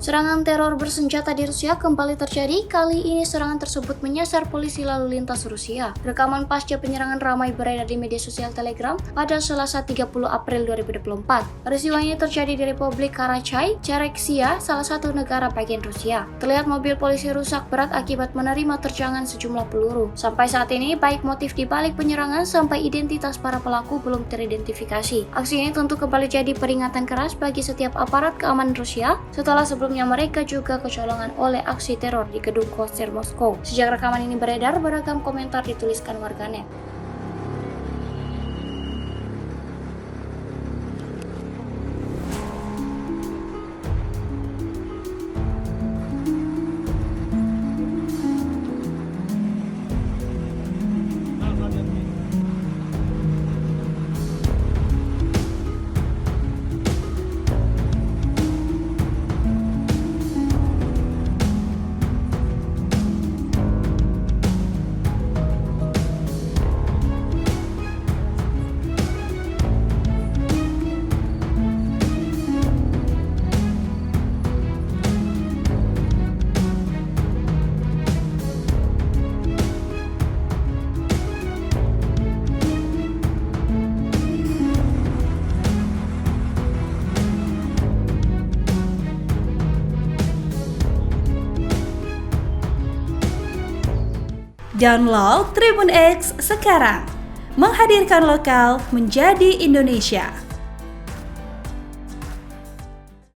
Serangan teror bersenjata di Rusia kembali terjadi. Kali ini serangan tersebut menyasar polisi lalu lintas Rusia. Rekaman pasca penyerangan ramai beredar di media sosial Telegram pada Selasa 30 April 2024. Peristiwa ini terjadi di Republik Karachay, Cherkessia, salah satu negara bagian Rusia. Terlihat mobil polisi rusak berat akibat menerima terjangan sejumlah peluru. Sampai saat ini, baik motif di balik penyerangan sampai identitas para pelaku belum teridentifikasi. Aksi ini tentu kembali jadi peringatan keras bagi setiap aparat keamanan Rusia setelah sebelumnya mereka juga kecolongan oleh aksi teror di gedung konser Moskow. Sejak rekaman ini beredar, beragam komentar dituliskan warganet. Download Tribun X sekarang, menghadirkan lokal menjadi Indonesia.